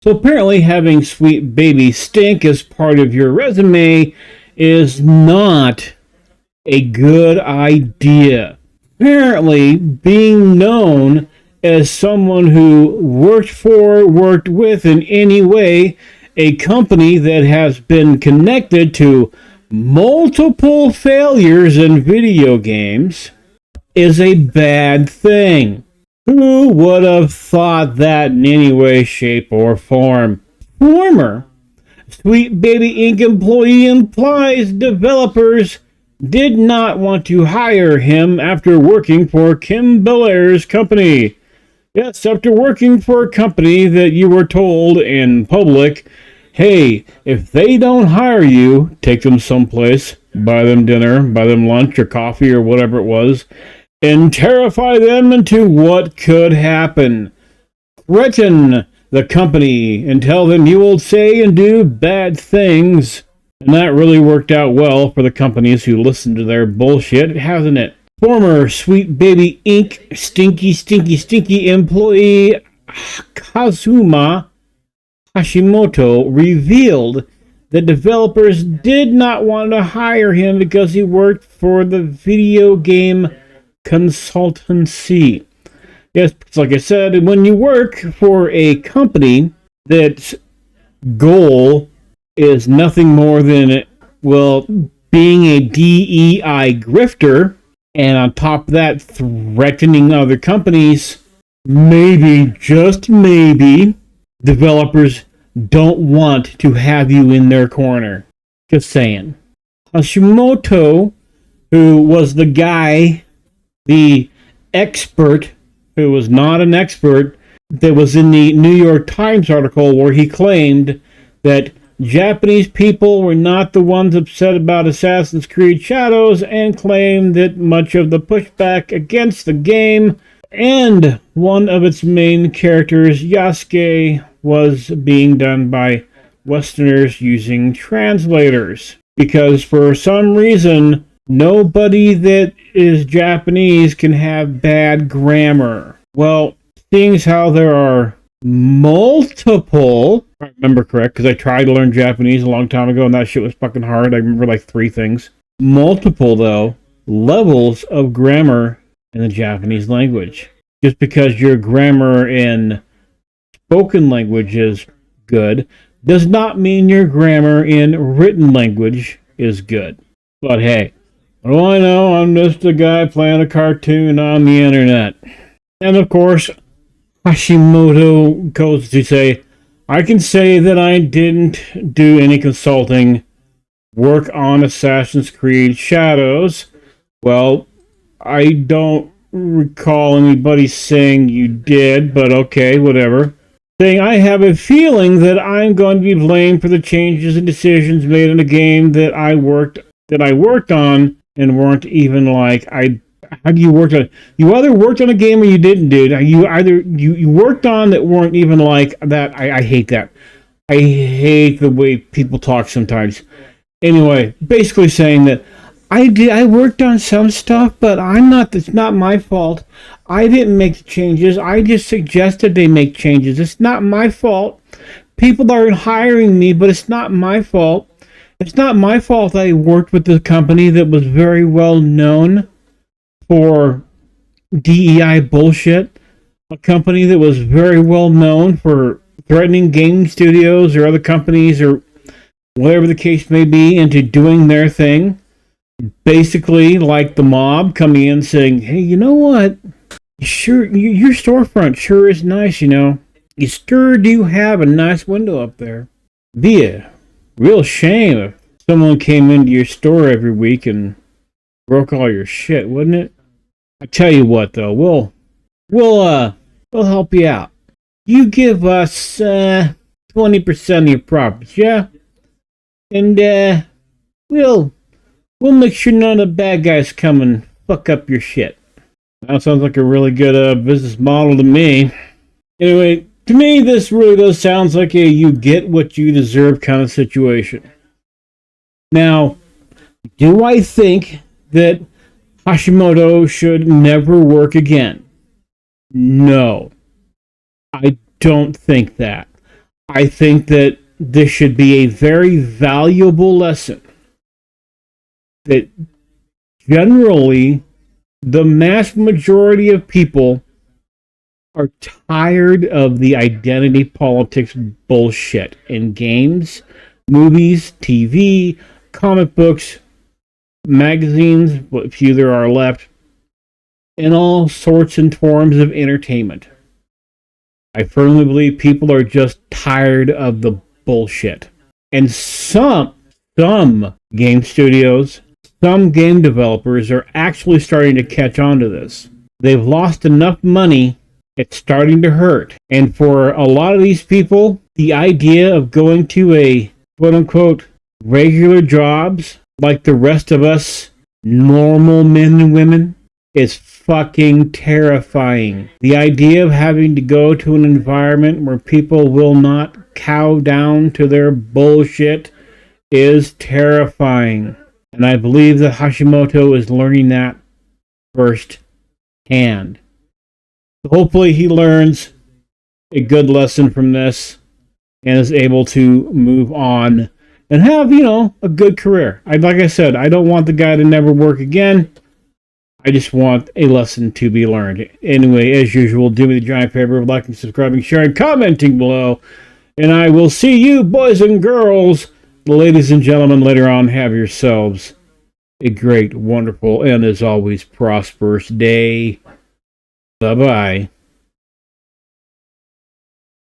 So apparently having Sweet Baby Stink as part of your resume is not a good idea. Apparently, being known as someone who worked with in any way a company that has been connected to multiple failures in video games is a bad thing. Who would have thought that in any way, shape, or form? Former Sweet Baby Inc. employee implies developers did not want to hire him after working for Kim Belair's company. Yes, after working for a company that you were told in public, hey, if they don't hire you, take them someplace, buy them dinner, buy them lunch or coffee or whatever it was, and terrify them into what could happen. Threaten the company and tell them you will say and do bad things. And that really worked out well for the companies who listened to their bullshit, hasn't it? Former Sweet Baby Inc. stinky employee Kazuma Hashimoto revealed that developers did not want to hire him because he worked for the video game consultancy. Yes, like I said, when you work for a company that's goal is nothing more than, well, being a DEI grifter, and on top of that, threatening other companies, maybe, just maybe, developers don't want to have you in their corner. Just saying. Hashimoto, who was the guy, the expert, who was not an expert, that was in the New York Times article where he claimed that Japanese people were not the ones upset about Assassin's Creed Shadows and claimed that much of the pushback against the game and one of its main characters, Yasuke, was being done by Westerners using translators. Because for some reason, nobody that is Japanese can have bad grammar. Well, seeing as how there are multiple, if I remember correct, because I tried to learn Japanese a long time ago and that shit was fucking hard. I remember like 3 things. Multiple, though, levels of grammar in the Japanese language. Just because your grammar in spoken language is good does not mean your grammar in written language is good. But hey, what do I know? I'm just a guy playing a cartoon on the internet. And of course, Hashimoto goes to say, I can say that I didn't do any consulting work on Assassin's Creed Shadows. Well, I don't recall anybody saying you did, but okay, whatever. Saying, I have a feeling that I'm going to be blamed for the changes and decisions made in a game that I worked on and weren't even like how do you work on it? You either worked on a game or you didn't, dude. You worked on that weren't even like that. I hate that. I hate the way people talk sometimes. Anyway, basically saying that I worked on some stuff, but it's not my fault. I didn't make the changes. I just suggested they make changes. It's not my fault. People aren't hiring me, but it's not my fault. It's not my fault I worked with the company that was very well known for DEI bullshit. A company that was very well known for threatening gaming studios or other companies or whatever the case may be into doing their thing. Basically, like the mob coming in saying, hey, you know what? Sure, your storefront sure is nice, you know. You sure do have a nice window up there. Be a real shame if someone came into your store every week and broke all your shit, wouldn't it? I tell you what, though, we'll help you out. You give us 20% of your profits, yeah? And we'll make sure none of the bad guys come and fuck up your shit. That sounds like a really good business model to me. Anyway, to me, this really does sound like a you get what you deserve kind of situation. Now, do I think that Hashimoto should never work again? No. I don't think that. I think that this should be a very valuable lesson that generally the mass majority of people are tired of the identity politics bullshit in games, movies, TV, comic books, magazines, what few there are left, and all sorts and forms of entertainment. I firmly believe people are just tired of the bullshit. And some game studios, some game developers are actually starting to catch on to this. They've lost enough money, it's starting to hurt. And for a lot of these people, the idea of going to a quote-unquote regular jobs like the rest of us normal men and women is fucking terrifying. The idea of having to go to an environment where people will not cow down to their bullshit is terrifying. And I believe that Hashimoto is learning that firsthand. Hopefully he learns a good lesson from this and is able to move on and have, a good career. Like I said, I don't want the guy to never work again. I just want a lesson to be learned. Anyway, as usual, do me the giant favor of liking, subscribing, sharing, commenting below. And I will see you, boys and girls, ladies and gentlemen, later on. Have yourselves a great, wonderful, and as always, prosperous day. Bye-bye.